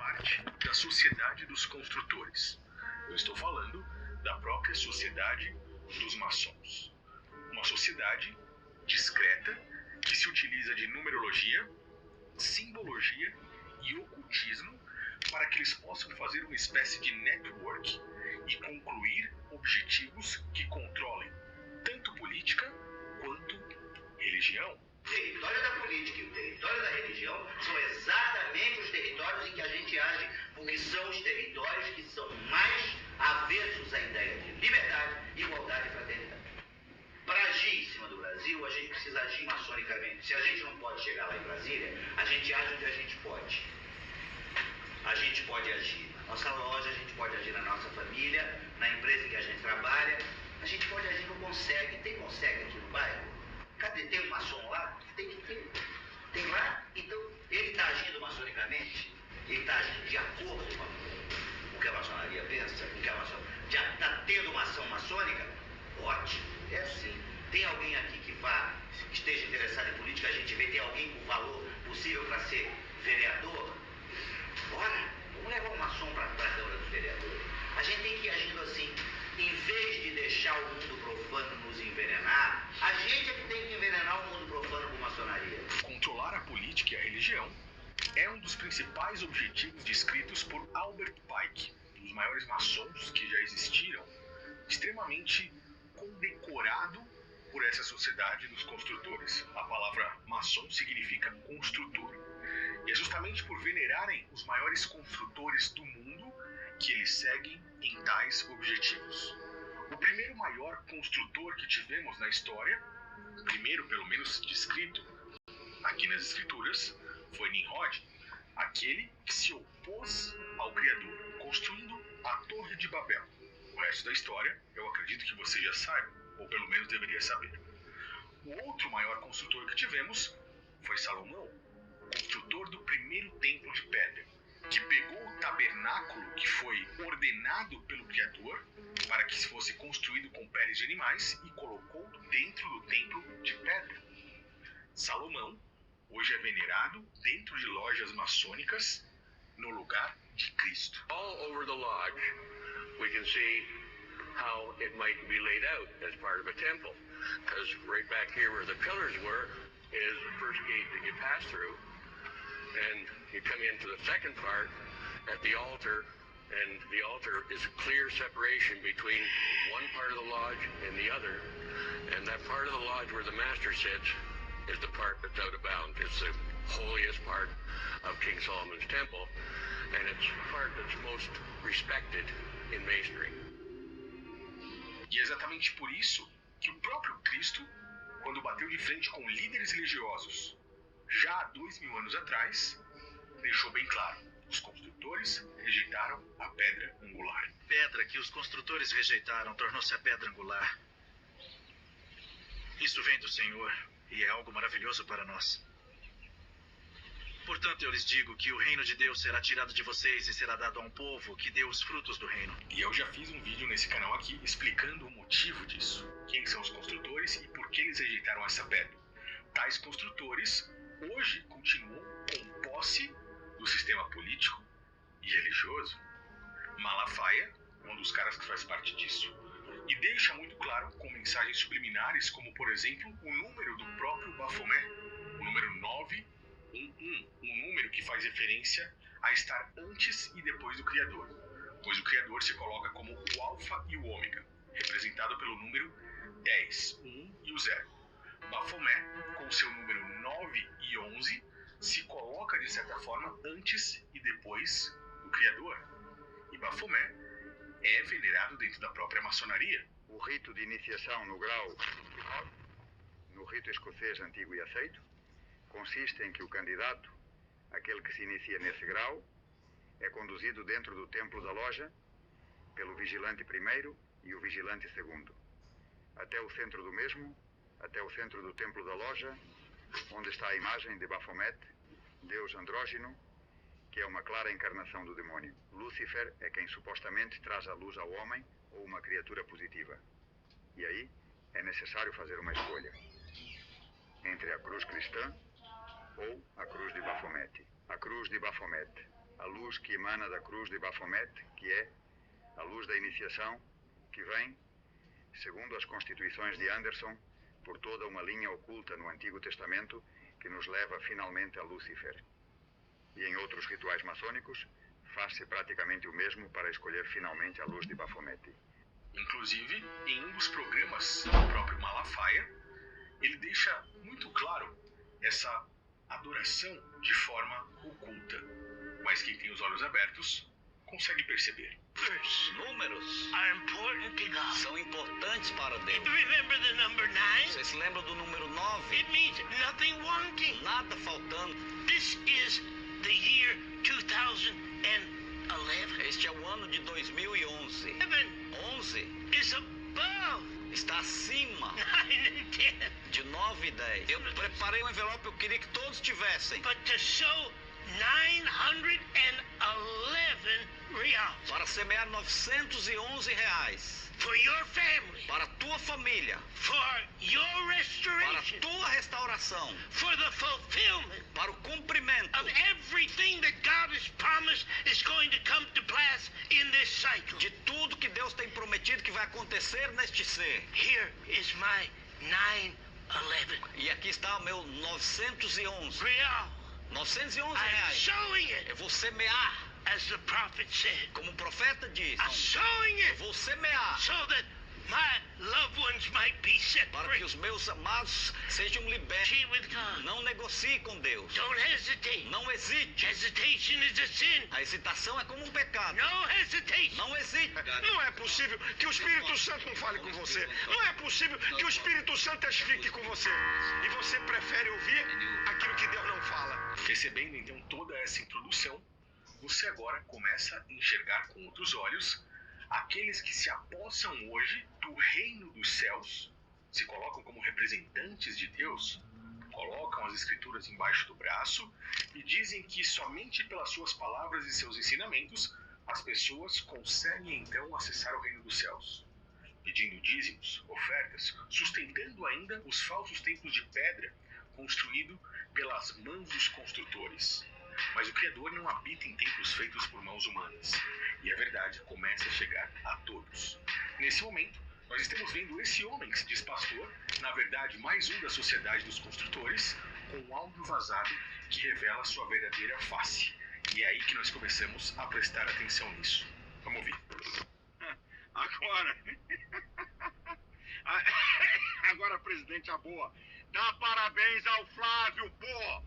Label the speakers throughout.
Speaker 1: parte da sociedade dos construtores. Eu estou falando da própria sociedade dos maçons. Uma sociedade discreta que se utiliza de numerologia, simbologia e ocultismo para que eles possam fazer uma espécie de network e concluir objetivos que controlem tanto política quanto religião.
Speaker 2: O território da política e o território da religião são exatamente os territórios em que a gente age, porque são os territórios que são mais avessos à ideia de liberdade, igualdade e fraternidade. Para agir em cima do Brasil, a gente precisa agir maçonicamente. Se a gente não pode chegar lá em Brasília, a gente age onde a gente pode. A gente pode agir na nossa loja, a gente pode agir na nossa família, na empresa em que a gente trabalha. A gente pode agir no Consegue. Tem Consegue aqui no bairro? Cadê? Tem um maçom lá? Tem que ter. Tem lá? Então, ele está agindo maçonicamente? Ele está agindo de acordo com o que a maçonaria pensa? Com o que a maçonaria... Já está tendo uma ação maçônica? Ótimo. É assim. Tem alguém aqui que esteja interessado em política? A gente vê, tem alguém com valor possível para ser vereador? Bora, vamos levar o maçom para a Câmara dos Vereadores. A gente tem que ir agindo assim. Em vez de deixar o mundo profano nos envenenar, a gente é que tem que envenenar o mundo profano com maçonaria.
Speaker 1: Controlar a política e a religião é um dos principais objetivos descritos por Albert Pike, um dos maiores maçons que já existiram, extremamente condecorado por essa sociedade dos construtores. A palavra maçom significa construtor. E é justamente por venerarem os maiores construtores do mundo que eles seguem em tais objetivos. O primeiro maior construtor que tivemos na história, o primeiro pelo menos descrito aqui nas escrituras, foi Nimrod, aquele que se opôs ao Criador, construindo a Torre de Babel. O resto da história eu acredito que você já saiba, ou pelo menos deveria saber. O outro maior construtor que tivemos foi Salomão, construtor do primeiro templo de pedra, que pegou o tabernáculo que foi ordenado pelo Criador para que fosse construído com peles de animais e colocou dentro do templo de pedra. Salomão hoje é venerado dentro de lojas maçônicas no lugar de Cristo.
Speaker 3: All over the lodge, we can see how it might be laid out as part of a temple, because right back here where the pillars were is the first gate that you pass through. And you come into the second part at the altar, and the altar is a clear separation between one part of the lodge and the other. And that part of the lodge where the master sits is the part that's out of bounds. It's the holiest part of King Solomon's temple, and it's the part that's most respected in masonry.
Speaker 1: E é exatamente por isso que o próprio Cristo, quando bateu de frente com líderes religiosos, já há 2000 anos atrás, deixou bem claro: os construtores rejeitaram a pedra angular.
Speaker 4: Pedra que os construtores rejeitaram tornou-se a pedra angular. Isso vem do Senhor e é algo maravilhoso para nós. Portanto, eu lhes digo que o reino de Deus será tirado de vocês e será dado a um povo que dê os frutos do reino.
Speaker 1: E eu já fiz um vídeo nesse canal aqui explicando o motivo disso. Quem são os construtores e por que eles rejeitaram essa pedra. Tais construtores hoje continuam com posse do sistema político e religioso. Malafaia é um dos caras que faz parte disso. E deixa muito claro com mensagens subliminares, como por exemplo o número do próprio Baphomet, o número 911, um número que faz referência a estar antes e depois do Criador, pois o Criador se coloca como o Alfa e o Ômega, representado pelo número 10, 1 e o 0. Baphomet, com seu número 9 e 11, se coloca de certa forma antes e depois do Criador. E Baphomet é venerado dentro da própria maçonaria.
Speaker 5: O rito de iniciação no grau, no rito escocês antigo e aceito, consiste em que o candidato, aquele que se inicia nesse grau, é conduzido dentro do templo da loja pelo vigilante primeiro e o vigilante segundo, até o centro do mesmo, até o centro do templo da loja, onde está a imagem de Baphomet, deus andrógeno, que é uma clara encarnação do demônio. Lúcifer é quem supostamente traz a luz ao homem ou uma criatura positiva. E aí é necessário fazer uma escolha entre a cruz cristã ou a cruz de Baphomet. A cruz de Baphomet a luz que emana da cruz de Baphomet, que é a luz da iniciação, que vem, segundo as constituições de Anderson, por toda uma linha oculta no Antigo Testamento que nos leva finalmente a Lúcifer. E em outros rituais maçônicos, faz-se praticamente o mesmo para escolher finalmente a luz de Baphomet.
Speaker 1: Inclusive, em um dos programas do próprio Malafaia, ele deixa muito claro essa adoração de forma oculta. Mas quem tem os olhos abertos consegue perceber.
Speaker 6: Números
Speaker 7: are important to God.
Speaker 6: são importantes para Deus.
Speaker 7: Remember the number 9?
Speaker 6: Você se lembra do número 9?
Speaker 7: It means nothing wanting.
Speaker 6: Nada faltando.
Speaker 7: This is the year 2011.
Speaker 6: Este é o ano de 2011. 11
Speaker 7: is above
Speaker 6: está acima
Speaker 7: 9 and 10.
Speaker 6: de 9 e 10. Eu preparei um envelope, eu queria que todos tivessem.
Speaker 7: But to sow 911 reals
Speaker 6: Para semear 911 reais.
Speaker 7: for your family,
Speaker 6: Para a tua família.
Speaker 7: for your
Speaker 6: Para a
Speaker 7: restoration,
Speaker 6: tua restauração.
Speaker 7: for the fulfillment
Speaker 6: Para o cumprimento
Speaker 7: of everything that God has promised is going to come to pass in this cycle.
Speaker 6: de tudo que Deus tem prometido que vai acontecer neste ser.
Speaker 7: Here is my 911
Speaker 6: E aqui está o meu 911.
Speaker 7: real.
Speaker 6: 911
Speaker 7: I'm
Speaker 6: reais.
Speaker 7: sowing it,
Speaker 6: Eu vou semear,
Speaker 7: as the prophet said.
Speaker 6: como o profeta disse.
Speaker 7: I'm sowing
Speaker 6: Eu
Speaker 7: it
Speaker 6: vou semear
Speaker 7: so that my loved ones might be set
Speaker 6: para
Speaker 7: free.
Speaker 6: que os meus amados sejam libertos.
Speaker 7: Be with God.
Speaker 6: Não negocie com Deus.
Speaker 7: Don't hesitate.
Speaker 6: Não hesite.
Speaker 7: Hesitation is a sin.
Speaker 6: A hesitação é como um pecado.
Speaker 7: No hesitation.
Speaker 6: Não hesite.
Speaker 8: Não é possível que o Espírito Santo não fale com você. Não é possível que o Espírito Santo testifique com você. E você prefere ouvir aquilo que Deus não fala.
Speaker 1: Recebendo então toda essa introdução, você agora começa a enxergar com outros olhos aqueles que se apossam hoje do reino dos céus, se colocam como representantes de Deus, colocam as escrituras embaixo do braço e dizem que somente pelas suas palavras e seus ensinamentos as pessoas conseguem então acessar o reino dos céus, pedindo dízimos, ofertas, sustentando ainda os falsos templos de pedra construídos pelas mãos dos construtores. Mas o Criador não habita em templos feitos por mãos humanas, e a verdade começa a chegar a todos. Nesse momento, nós estamos vendo esse homem que se diz pastor, na verdade mais um da sociedade dos construtores, com um áudio vazado que revela sua verdadeira face. E é aí que nós começamos a prestar atenção nisso. Vamos ouvir.
Speaker 8: Agora, presidente, a boa. Dá parabéns ao Flávio, pô.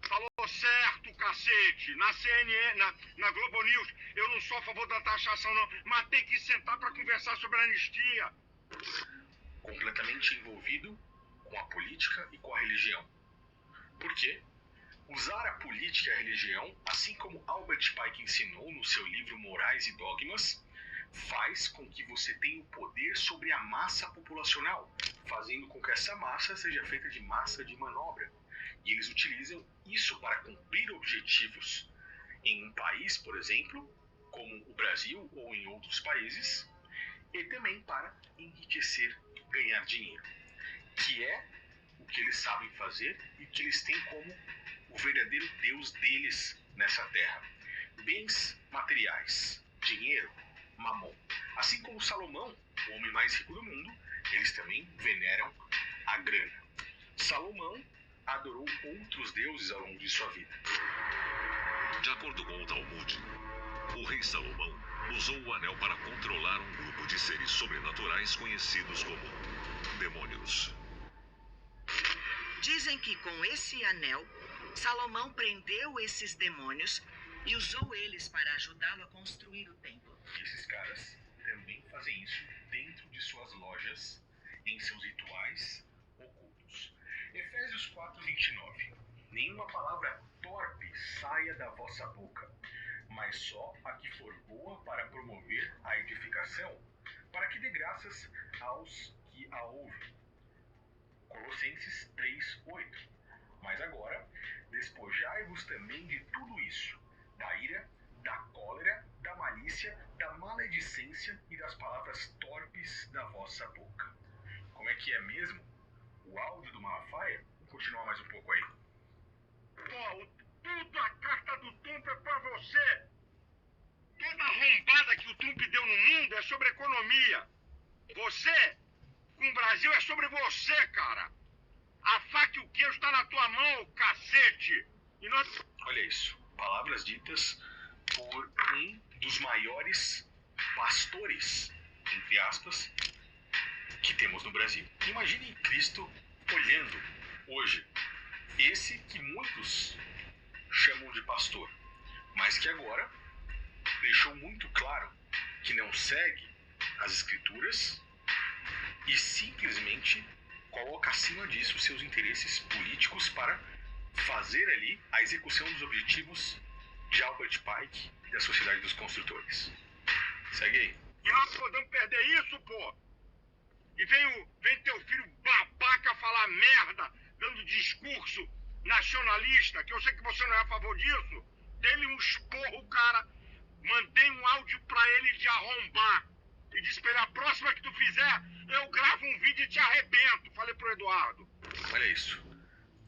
Speaker 8: Falou certo, cacete. Na CNN, na Globo News, eu não sou a favor da taxação, não. Mas tem que sentar para conversar sobre a anistia.
Speaker 1: Completamente envolvido com a política e com a religião. Por quê? Usar a política e a religião, assim como Albert Pike ensinou no seu livro Morais e Dogmas, faz com que você tenha o poder sobre a massa populacional, fazendo com que essa massa seja feita de massa de manobra. E eles utilizam isso para cumprir objetivos em um país, por exemplo, como o Brasil ou em outros países, e também para enriquecer, ganhar dinheiro, que é o que eles sabem fazer e que eles têm como o verdadeiro Deus deles nessa terra. Bens materiais, dinheiro, mamon. Assim como Salomão, o homem mais rico do mundo, eles também veneram a grana. Salomão adorou outros deuses ao longo de sua vida.
Speaker 9: De acordo com o Talmud, o rei Salomão usou o anel para controlar um grupo de seres sobrenaturais conhecidos como demônios.
Speaker 10: Dizem que com esse anel, Salomão prendeu esses demônios e usou eles para ajudá-lo a construir o templo.
Speaker 1: Esses caras também fazem isso dentro de suas lojas, em seus rituais ocultos. Efésios 4:29. Nenhuma palavra torpe saia da vossa boca, mas só a que for boa para promover a edificação, para que dê graças aos que a ouvem. Colossenses 3:8. Mas agora, despojai-vos também de tudo isso, da ira, da cólera, da malícia, da maledicência e das palavras torpes da vossa boca. Como é que é mesmo? O áudio do Malafaia? Vou continuar mais um pouco aí.
Speaker 8: Pô, tudo a carta do Trump é pra você. Toda arrombada que o Trump deu no mundo é sobre economia. Você, com o Brasil, é sobre você, cara. A faca e o queijo tá na tua mão, cacete. E nós...
Speaker 1: Olha isso. Palavras ditas por um dos maiores pastores, entre aspas, que temos no Brasil. Imagine Cristo olhando hoje esse que muitos chamam de pastor, mas que agora deixou muito claro que não segue as Escrituras e simplesmente coloca acima disso seus interesses políticos para fazer ali a execução dos objetivos de Albert Pike e da Sociedade dos Construtores. Segue aí.
Speaker 8: E nós podemos perder isso, pô. E vem teu filho babaca falar merda, dando discurso nacionalista, que eu sei que você não é a favor disso. Dê-lhe um esporro, cara. Mandei um áudio pra ele de arrombar. E disse pra ele, a próxima que tu fizer, eu gravo um vídeo e te arrebento. Falei pro Eduardo.
Speaker 1: Olha isso.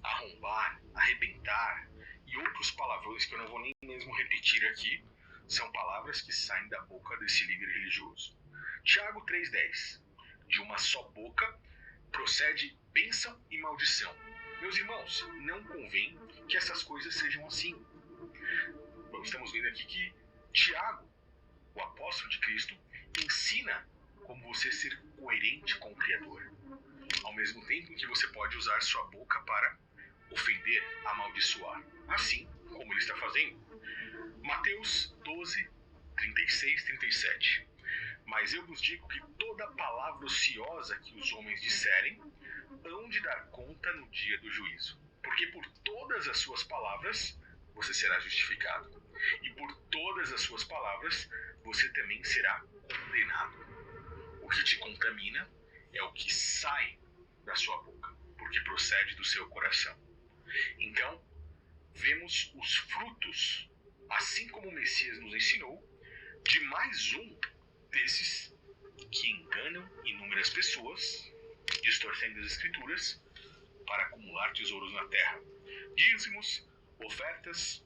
Speaker 1: Arrombar, arrebentar e outros palavrões que eu não vou nem mesmo repetir aqui, são palavras que saem da boca desse líder religioso. Tiago 3,10. De uma só boca procede bênção e maldição. Meus irmãos, não convém que essas coisas sejam assim. Estamos vendo aqui que Tiago, o apóstolo de Cristo, ensina como você ser coerente com o Criador, ao mesmo tempo em que você pode usar sua boca para ofender, amaldiçoar, assim como ele está fazendo. Mateus 12, 36, 37. Mas eu vos digo que toda palavra ociosa que os homens disserem, hão de dar conta no dia do juízo. Porque por todas as suas palavras você será justificado, e por todas as suas palavras você também será condenado. O que te contamina é o que sai da sua boca, porque procede do seu coração. Então, vemos os frutos, assim como o Messias nos ensinou, de mais um desses que enganam inúmeras pessoas, distorcendo as Escrituras para acumular tesouros na terra. Dízimos, ofertas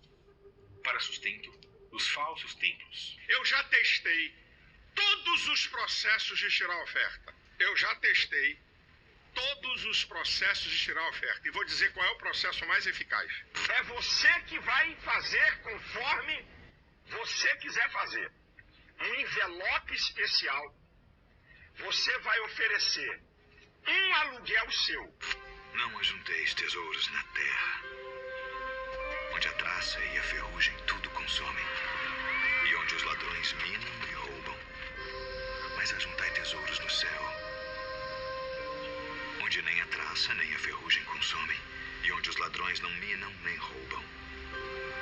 Speaker 1: para sustento dos falsos templos.
Speaker 8: Eu já testei todos os processos de tirar oferta. Eu já testei todos os processos de tirar oferta. E vou dizer qual é o processo mais eficaz. É você que vai fazer conforme você quiser fazer. Um envelope especial. Você vai oferecer um aluguel seu.
Speaker 11: Não ajunteis tesouros na terra, onde a traça e a ferrugem tudo consomem, e onde os ladrões minam e roubam. Mas ajuntai tesouros no céu, onde nem a traça nem a ferrugem consomem, e onde os ladrões não minam nem roubam.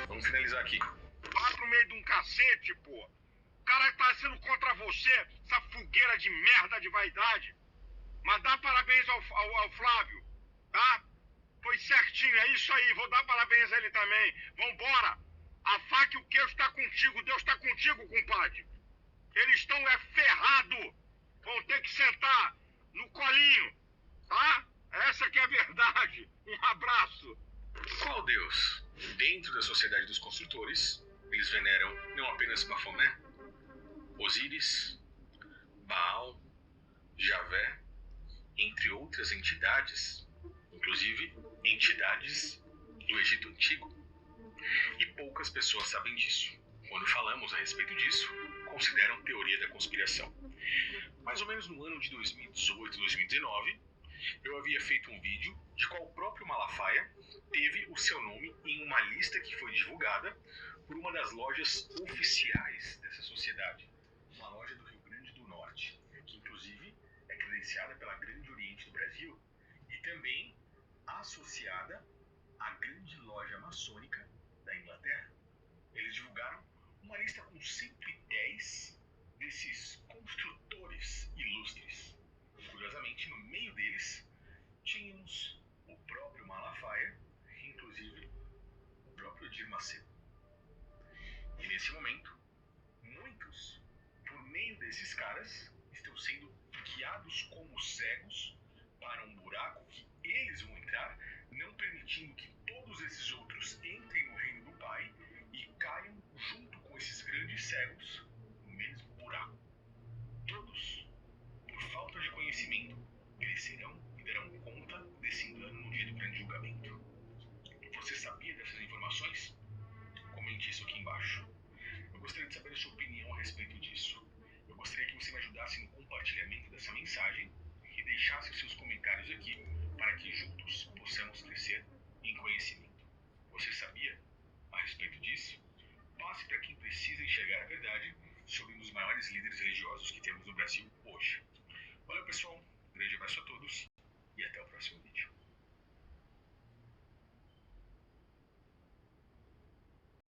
Speaker 1: Vamos finalizar aqui.
Speaker 8: Vai pro meio de um cacete, pô. O cara tá sendo contra você, essa fogueira de merda de vaidade. Mas dá parabéns ao Flávio, tá? Foi certinho, é isso aí. Vou dar parabéns a ele também. Vambora. A faca e o queijo tá contigo. Deus tá contigo, compadre. Eles estão ferrados. Vão ter que sentar no colinho, tá? Essa que é a verdade. Um abraço.
Speaker 1: Qual Deus? Dentro da Sociedade dos Construtores, eles veneram não apenas Bafomé, Osíris, Baal, Javé, entre outras entidades, inclusive entidades do Egito Antigo. E poucas pessoas sabem disso. Quando falamos a respeito disso, consideram teoria da conspiração. Mais ou menos no ano de 2018, 2019, eu havia feito um vídeo de qual o próprio Malafaia teve o seu nome em uma lista que foi divulgada por uma das lojas oficiais dessa sociedade, uma loja do Rio Grande do Norte, que inclusive é credenciada pela Grande Oriente do Brasil e também associada à grande loja maçônica da Inglaterra. Eles divulgaram uma lista com 110 desses construtores ilustres. E, curiosamente, no meio deles, tínhamos o próprio Malafaia, inclusive o próprio Edir Macedo. E nesse momento, muitos, por meio desses caras, estão sendo guiados como cegos para um buraco que eles vão entrar, não permitindo que todos esses outros entrem no reino do Pai e caiam junto com esses grandes cegos no mesmo buraco. Todos, por falta de conhecimento, crescerão e darão conta desse engano no dia do grande julgamento. Você sabia dessas informações? Comente isso aqui embaixo. Eu gostaria de saber a sua opinião a respeito disso. Eu gostaria que você me ajudasse no compartilhamento dessa mensagem e deixasse os seus comentários aqui para que juntos possamos crescer em conhecimento. Você sabia a respeito disso? Passe para quem precisa enxergar a verdade sobre um dos maiores líderes religiosos que temos no Brasil hoje. Valeu, pessoal. Um grande abraço a todos e até o próximo vídeo.